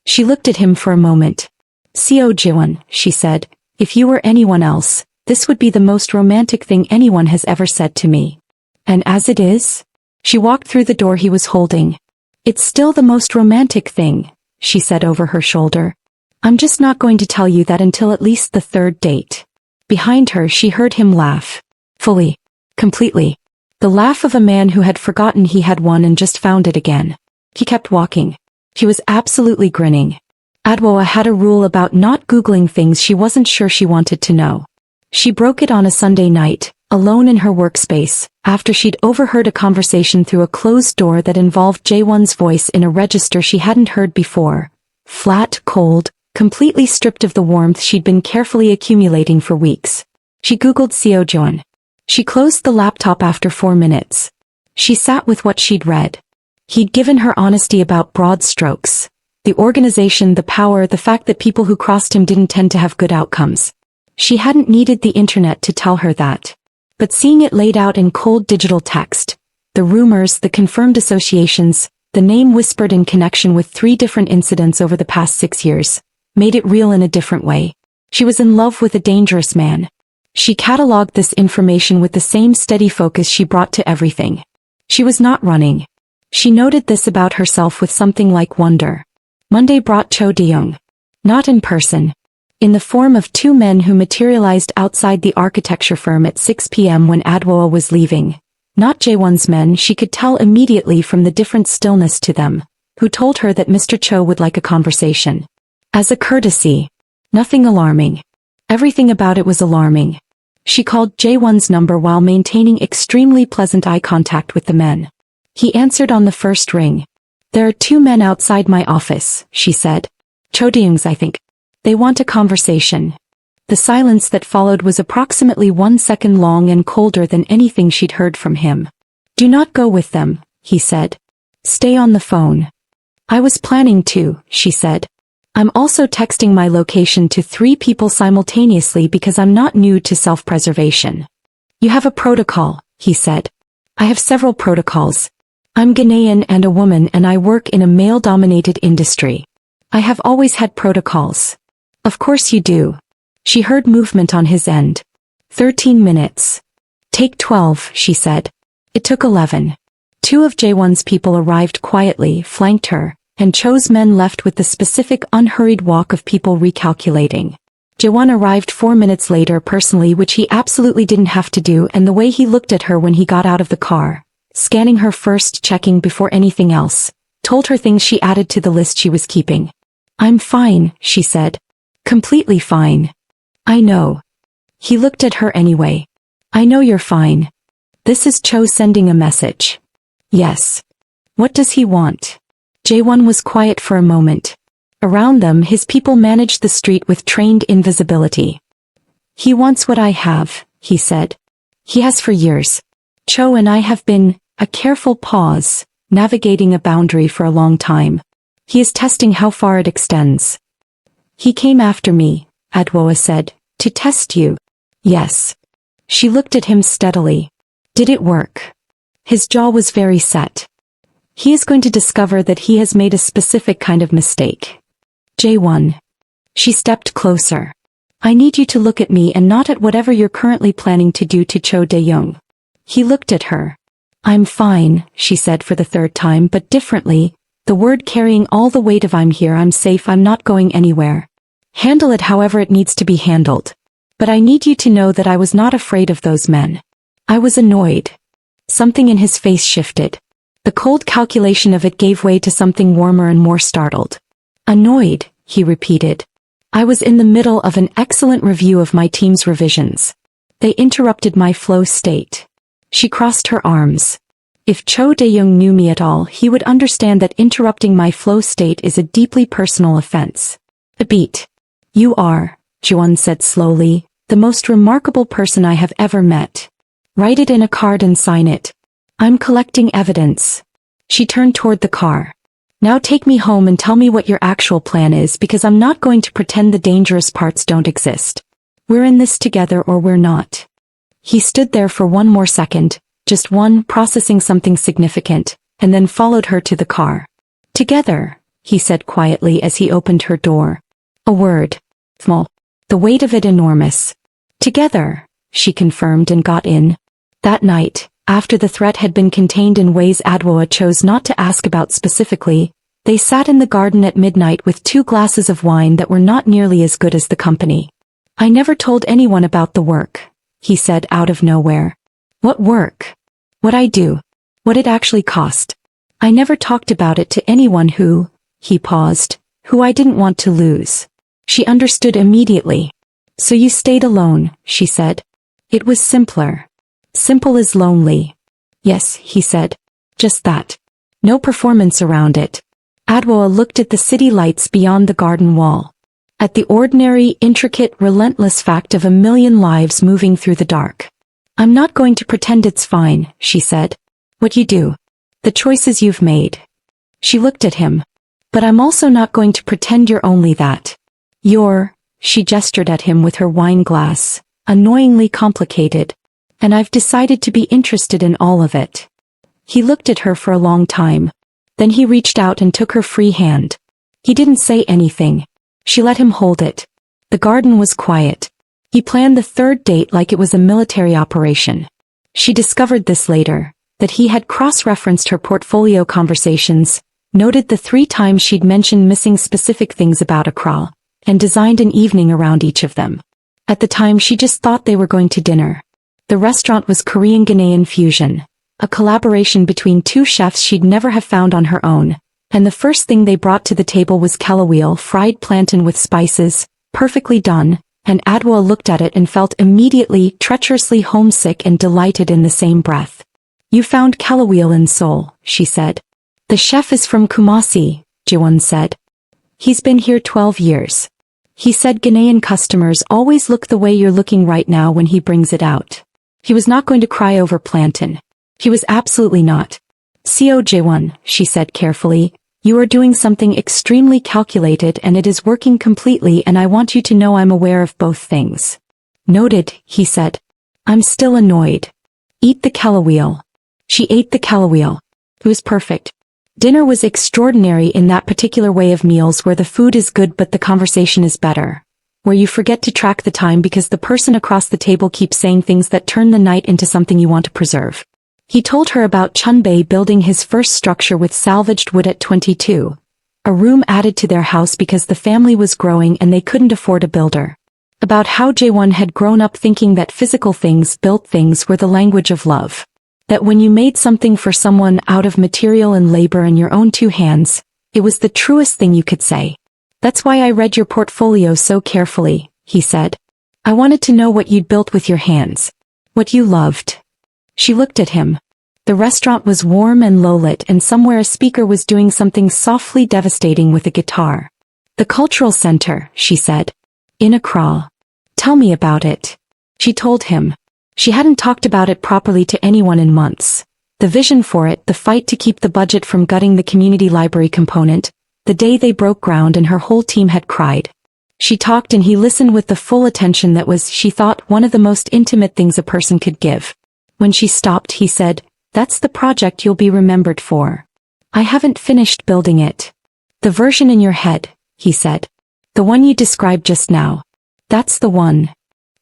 She looked at him for a moment. Seo Ji-won, she said, if you were anyone else, this would be the most romantic thing anyone has ever said to me. And as it is? She walked through the door he was holding. It's still the most romantic thing, she said over her shoulder. I'm just not going to tell you that until at least the third date. Behind her she heard him laugh. Fully. Completely. The laugh of a man who had forgotten he had won and just found it again. He kept walking. He was absolutely grinning. Adwoa had a rule about not Googling things she wasn't sure she wanted to know. She broke it on a Sunday night, alone in her workspace, after she'd overheard a conversation through a closed door that involved Jae-won's voice in a register she hadn't heard before. Flat, cold, completely stripped of the warmth she'd been carefully accumulating for weeks. She Googled Seo Ji-won. She closed the laptop after 4 minutes. She sat with what she'd read. He'd given her honesty about broad strokes. The organization, the power, the fact that people who crossed him didn't tend to have good outcomes. She hadn't needed the internet to tell her that. But seeing it laid out in cold digital text, the rumors, the confirmed associations, the name whispered in connection with 3 different incidents over the past 6 years, made it real in a different way. She was in love with a dangerous man. She cataloged this information with the same steady focus she brought to everything. She was not running. She noted this about herself with something like wonder. Monday brought Cho De-young. Not in person. In the form of 2 men who materialized outside the architecture firm at 6 p.m. when Adwoa was leaving. Not Jae-won's men, she could tell immediately from the different stillness to them, who told her that Mr. Cho would like a conversation. As a courtesy. Nothing alarming. Everything about it was alarming. She called Jae-won's number while maintaining extremely pleasant eye contact with the men. He answered on the first ring. There are 2 men outside my office, she said. Cho De-young's, I think. They want a conversation. The silence that followed was approximately 1 second long and colder than anything she'd heard from him. Do not go with them, he said. Stay on the phone. I was planning to, she said. I'm also texting my location to 3 people simultaneously because I'm not new to self-preservation. You have a protocol, he said. I have several protocols. I'm Ghanaian and a woman and I work in a male-dominated industry. I have always had protocols. Of course you do. She heard movement on his end. 13 minutes. Take 12, she said. It took 11. 2 of Jae-won's people arrived quietly, flanked her, and Cho's men left with the specific unhurried walk of people recalculating. Jae-won arrived 4 minutes later personally, which he absolutely didn't have to do, and the way he looked at her when he got out of the car, scanning her first, checking before anything else, told her things she added to the list she was keeping. I'm fine, she said. Completely fine. I know. He looked at her anyway. I know you're fine. This is Cho sending a message. Yes. What does he want? Jae-won was quiet for a moment. Around them his people managed the street with trained invisibility. He wants what I have, he said. He has for years. Cho and I have been, a careful pause, navigating a boundary for a long time. He is testing how far it extends. He came after me, Adwoa said, to test you. Yes. She looked at him steadily. Did it work? His jaw was very set. He is going to discover that he has made a specific kind of mistake. Jae-won. She stepped closer. I need you to look at me and not at whatever you're currently planning to do to Cho De-young. He looked at her. I'm fine, she said for the third time but differently, the word carrying all the weight of I'm here, I'm safe, I'm not going anywhere. Handle it however it needs to be handled. But I need you to know that I was not afraid of those men. I was annoyed. Something in his face shifted. The cold calculation of it gave way to something warmer and more startled. Annoyed, he repeated. I was in the middle of an excellent review of my team's revisions. They interrupted my flow state. She crossed her arms. If Cho De-young knew me at all, he would understand that interrupting my flow state is a deeply personal offense. A beat. You are, Jae-won said slowly, the most remarkable person I have ever met. Write it in a card and sign it. I'm collecting evidence. She turned toward the car. Now take me home and tell me what your actual plan is because I'm not going to pretend the dangerous parts don't exist. We're in this together or we're not. He stood there for one more second, just one, processing something significant, and then followed her to the car. Together, he said quietly as he opened her door. A word. Small. The weight of it enormous. Together, she confirmed and got in. That night, after the threat had been contained in ways Adwoa chose not to ask about specifically, they sat in the garden at midnight with 2 glasses of wine that were not nearly as good as the company. I never told anyone about the work, he said out of nowhere. What work? What I do? What it actually cost? I never talked about it to anyone who, he paused, who I didn't want to lose. She understood immediately. So you stayed alone, she said. It was simpler. Simple as lonely. Yes, he said. Just that. No performance around it. Adwoa looked at the city lights beyond the garden wall. At the ordinary, intricate, relentless fact of a million lives moving through the dark. I'm not going to pretend it's fine, she said. What you do. The choices you've made. She looked at him. But I'm also not going to pretend you're only that. She gestured at him with her wine glass, annoyingly complicated. And I've decided to be interested in all of it. He looked at her for a long time. Then he reached out and took her free hand. He didn't say anything. She let him hold it. The garden was quiet. He planned the 3rd date like it was a military operation. She discovered this later, that he had cross-referenced her portfolio conversations, noted the 3 times she'd mentioned missing specific things about Accra, and designed an evening around each of them. At the time she just thought they were going to dinner. The restaurant was Korean Ghanaian fusion, a collaboration between 2 chefs she'd never have found on her own, and the first thing they brought to the table was kalaweel, fried plantain with spices, perfectly done, and Adwoa looked at it and felt immediately, treacherously homesick and delighted in the same breath. You found kalaweel in Seoul, she said. The chef is from Kumasi, Jae-won said. He's been here 12 years. He said Ghanaian customers always look the way you're looking right now when he brings it out. He was not going to cry over plantain. He was absolutely not. Jae-won, she said carefully, you are doing something extremely calculated and it is working completely and I want you to know I'm aware of both things. Noted, he said. I'm still annoyed. Eat the kalaweel. She ate the kalaweel. It was perfect. Dinner was extraordinary in that particular way of meals where the food is good but the conversation is better. Where you forget to track the time because the person across the table keeps saying things that turn the night into something you want to preserve. He told her about Chunbei building his first structure with salvaged wood at 22. A room added to their house because the family was growing and they couldn't afford a builder. About how Jae-won had grown up thinking that physical things, built things, were the language of love. That when you made something for someone out of material and labor and your own 2 hands, it was the truest thing you could say. That's why I read your portfolio so carefully, he said. I wanted to know what you'd built with your hands. What you loved. She looked at him. The restaurant was warm and low-lit, and somewhere a speaker was doing something softly devastating with a guitar. The cultural center, she said. In Accra. Tell me about it. She told him. She hadn't talked about it properly to anyone in months. The vision for it, the fight to keep the budget from gutting the community library component, the day they broke ground and her whole team had cried. She talked and he listened with the full attention that was, she thought, one of the most intimate things a person could give. When she stopped, he said, "That's the project you'll be remembered for." "I haven't finished building it." "The version in your head," he said. "The one you described just now. That's the one."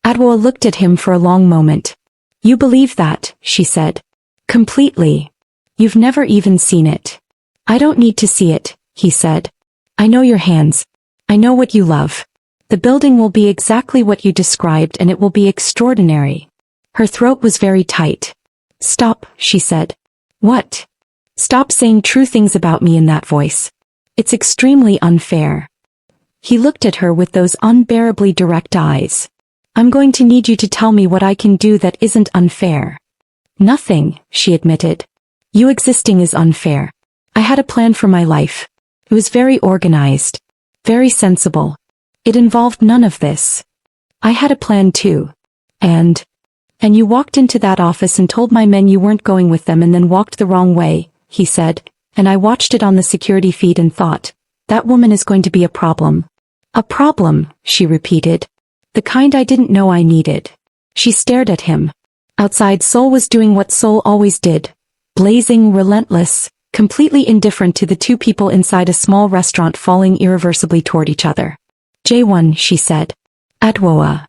Adwoa looked at him for a long moment. "You believe that," she said. "Completely. You've never even seen it." "I don't need to see it," he said. "I know your hands. I know what you love. The building will be exactly what you described, and it will be extraordinary." Her throat was very tight. "Stop," she said. "What?" "Stop saying true things about me in that voice. It's extremely unfair." He looked at her with those unbearably direct eyes. "I'm going to need you to tell me what I can do that isn't unfair." "Nothing," she admitted. "You existing is unfair. I had a plan for my life. It was very organized. Very sensible. It involved none of this. I had a plan too. And you walked into that office and told my men you weren't going with them and then walked the wrong way," he said, "and I watched it on the security feed and thought, that woman is going to be a problem." "A problem," she repeated. "The kind I didn't know I needed." She stared at him. Outside, Seoul was doing what Seoul always did. Blazing, relentless, completely indifferent to the two people inside a small restaurant falling irreversibly toward each other. "Jae-won," she said. "Adwoa.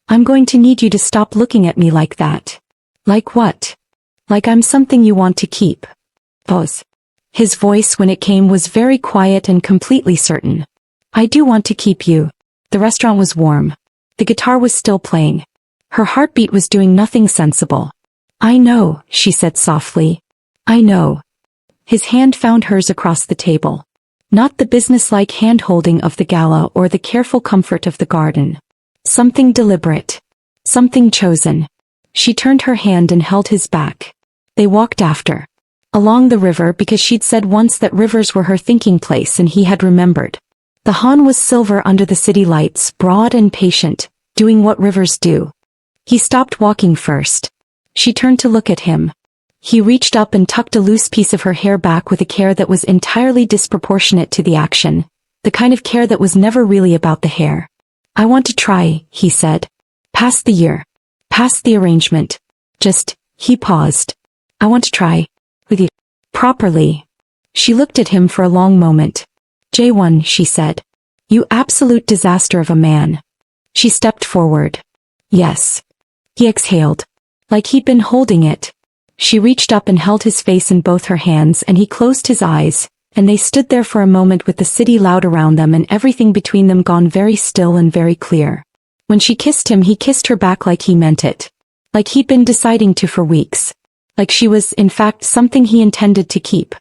I'm going to need you to stop looking at me like that." "Like what?" "Like I'm something you want to keep." Pause. His voice, when it came, was very quiet and completely certain. "I do want to keep you." The restaurant was warm. The guitar was still playing. Her heartbeat was doing nothing sensible. "I know," she said softly. "I know." His hand found hers across the table. Not the businesslike hand-holding of the gala or the careful comfort of the garden. Something deliberate. Something chosen. She turned her hand and held his back. They walked after. Along the river, because she'd said once that rivers were her thinking place, and he had remembered. The Han was silver under the city lights, broad and patient, doing what rivers do. He stopped walking first. She turned to look at him. He reached up and tucked a loose piece of her hair back with a care that was entirely disproportionate to the action, the kind of care that was never really about the hair. "I want to try," he said. "Past the year. Past the arrangement. He paused. "I want to try. With you. Properly." She looked at him for a long moment. "Jae-won," she said. "You absolute disaster of a man." She stepped forward. "Yes." He exhaled. Like he'd been holding it. She reached up and held his face in both her hands, and he closed his eyes, and they stood there for a moment with the city loud around them and everything between them gone very still and very clear. When she kissed him, he kissed her back like he meant it. Like he'd been deciding to for weeks. Like she was, in fact, something he intended to keep.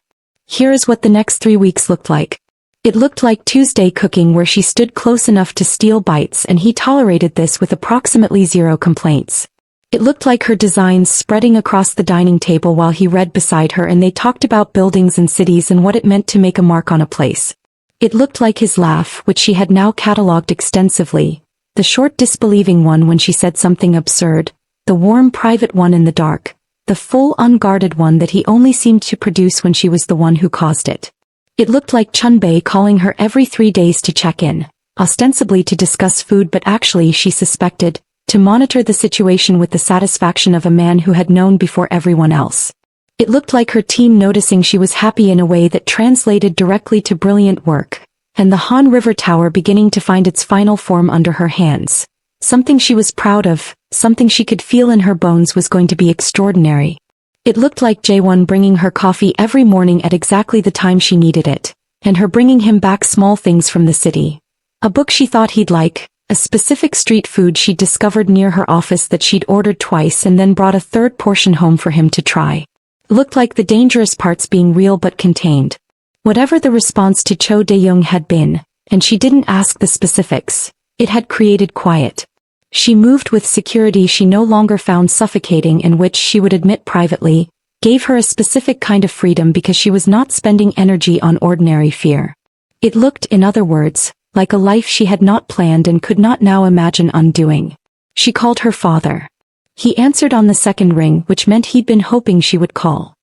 Here is what the next 3 weeks looked like. It looked like Tuesday cooking, where she stood close enough to steal bites, and he tolerated this with approximately 0 complaints. It looked like her designs spreading across the dining table while he read beside her, and they talked about buildings and cities and what it meant to make a mark on a place. It looked like his laugh, which she had now catalogued extensively, the short disbelieving one when she said something absurd, the warm private one in the dark, the full unguarded one that he only seemed to produce when she was the one who caused it. It looked like Chunbei calling her every 3 days to check in, ostensibly to discuss food, but actually, she suspected, to monitor the situation with the satisfaction of a man who had known before everyone else. It looked like her team noticing she was happy in a way that translated directly to brilliant work, and the Han River Tower beginning to find its final form under her hands. Something she was proud of, something she could feel in her bones was going to be extraordinary. It looked like Jae-won bringing her coffee every morning at exactly the time she needed it, and her bringing him back small things from the city. A book she thought he'd like, a specific street food she'd discovered near her office that she'd ordered twice and then brought a 3rd portion home for him to try. It looked like the dangerous parts being real but contained. Whatever the response to Cho Dae-young had been, and she didn't ask the specifics, it had created quiet. She moved with security she no longer found suffocating and which she would admit privately, gave her a specific kind of freedom because she was not spending energy on ordinary fear. It looked, in other words, like a life she had not planned and could not now imagine undoing. She called her father. He answered on the second ring, which meant he'd been hoping she would call.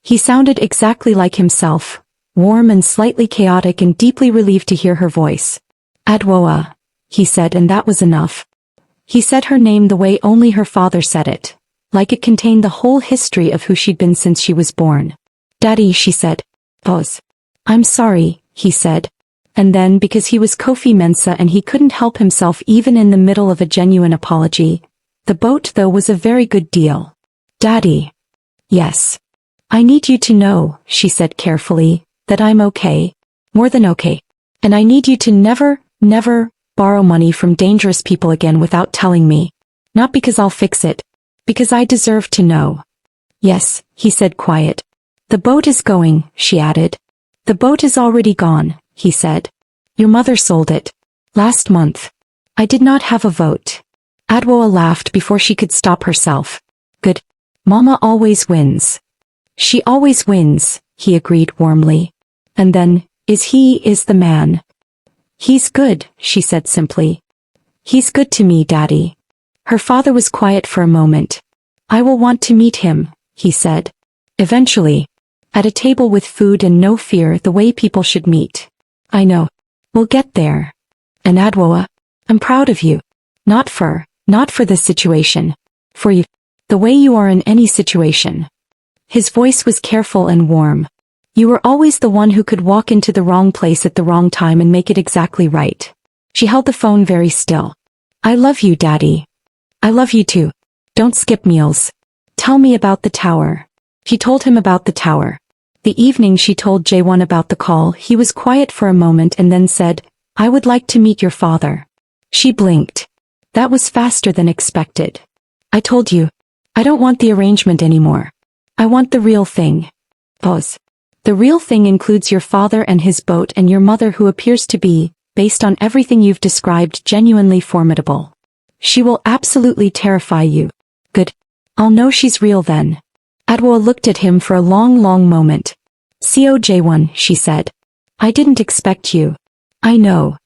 He sounded exactly like himself, warm and slightly chaotic and deeply relieved to hear her voice. Adwoa, he said, and that was enough. He said her name the way only her father said it, like it contained the whole history of who she'd been since she was born. Daddy, she said. Pause. I'm sorry, he said. And then, because he was Kofi Mensah and he couldn't help himself even in the middle of a genuine apology, the boat though was a very good deal. Daddy. Yes. I need you to know, she said carefully, that I'm okay. More than okay. And I need you to never, never, borrow money from dangerous people again without telling me. Not because I'll fix it. Because I deserve to know. Yes, he said quiet. The boat is going, she added. The boat is already gone, he said. Your mother sold it. Last month. I did not have a vote. Adwoa laughed before she could stop herself. Good. Mama always wins. She always wins, he agreed warmly. And then, is the man. He's good, she said simply. He's good to me, Daddy. Her father was quiet for a moment. I will want to meet him, he said. Eventually. At a table with food and no fear, the way people should meet. I know. We'll get there. And Adwoa, I'm proud of you. Not for this situation. For you. The way you are in any situation. His voice was careful and warm. You were always the one who could walk into the wrong place at the wrong time and make it exactly right. She held the phone very still. I love you, Daddy. I love you too. Don't skip meals. Tell me about the tower. She told him about the tower. The evening she told Jae-won about the call, he was quiet for a moment and then said, I would like to meet your father. She blinked. That was faster than expected. I told you. I don't want the arrangement anymore. I want the real thing. Pause. The real thing includes your father and his boat and your mother who appears to be, based on everything you've described, genuinely formidable. She will absolutely terrify you. Good. I'll know she's real then. Adwoa looked at him for a long, long moment. Jae-won, she said. I didn't expect you. I know.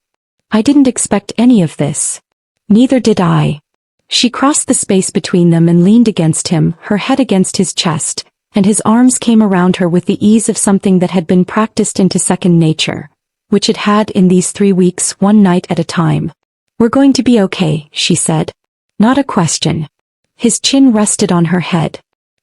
I didn't expect any of this. Neither did I. She crossed the space between them and leaned against him, her head against his chest, and his arms came around her with the ease of something that had been practiced into second nature, which it had in these 3 weeks, one night at a time. We're going to be okay, she said. Not a question. His chin rested on her head.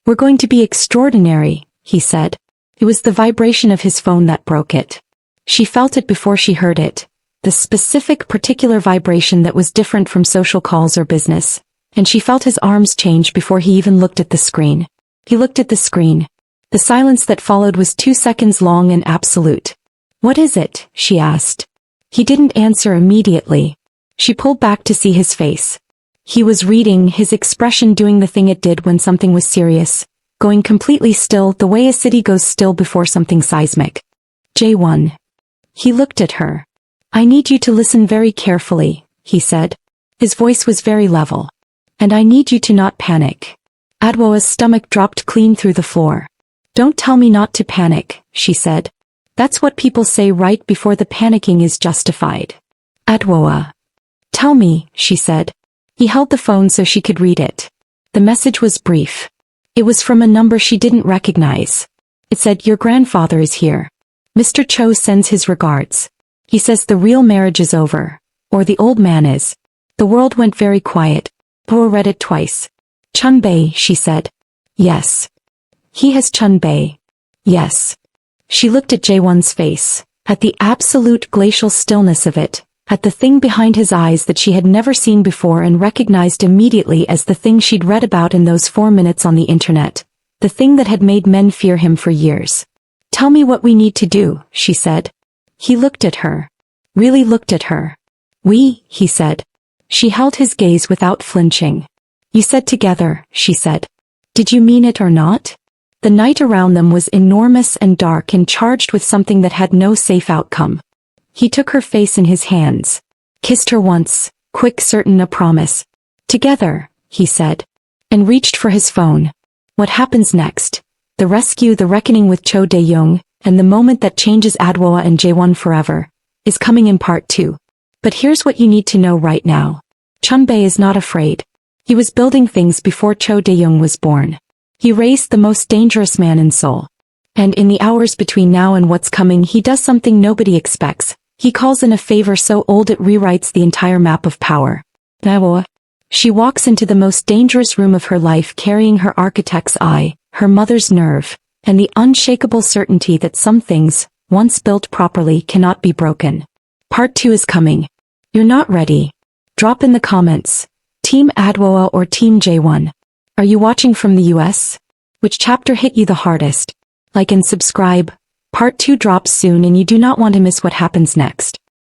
We're going to be extraordinary, he said. It was the vibration of his phone that broke it. She felt it before she heard it. The specific particular vibration that was different from social calls or business. And she felt his arms change before he even looked at the screen. He looked at the screen. The silence that followed was 2 seconds long and absolute. What is it? She asked. He didn't answer immediately. She pulled back to see his face. He was reading, his expression doing the thing it did when something was serious, going completely still the way a city goes still before something seismic. Jae-won. He looked at her. I need you to listen very carefully, he said. His voice was very level. And I need you to not panic. Adwoa's stomach dropped clean through the floor. Don't tell me not to panic, she said. That's what people say right before the panicking is justified. Adwoa. Tell me, she said. He held the phone so she could read it. The message was brief. It was from a number she didn't recognize. It said, your grandfather is here. Mr. Cho sends his regards. He says the real marriage is over. Or the old man is. The world went very quiet. Poa read it twice. Chun-bae, she said. Yes. He has Chun-bae. Yes. She looked at Jae-won's face, at the absolute glacial stillness of it, at the thing behind his eyes that she had never seen before and recognized immediately as the thing she'd read about in those 4 minutes on the internet, the thing that had made men fear him for years. Tell me what we need to do, she said. He looked at her. Really looked at her. We, he said. She held his gaze without flinching. You said together, she said. Did you mean it or not? The night around them was enormous and dark and charged with something that had no safe outcome. He took her face in his hands. Kissed her once, quick, certain, a promise. Together, he said. And reached for his phone. What happens next? The rescue, the reckoning with Cho Dae-young, and the moment that changes Adwoa and Jae-won forever, is coming in part 2. But here's what you need to know right now. Chun-bae is not afraid. He was building things before Cho Dae-young was born. He raised the most dangerous man in Seoul. And in the hours between now and what's coming, he does something nobody expects. He calls in a favor so old it rewrites the entire map of power. Adwoa. She walks into the most dangerous room of her life carrying her architect's eye, her mother's nerve, and the unshakable certainty that some things, once built properly, cannot be broken. Part 2 is coming. You're not ready? Drop in the comments. Team Adwoa or Team Jae-won? Are you watching from the US? Which chapter hit you the hardest? Like and subscribe. Part 2 drops soon and you do not want to miss what happens next.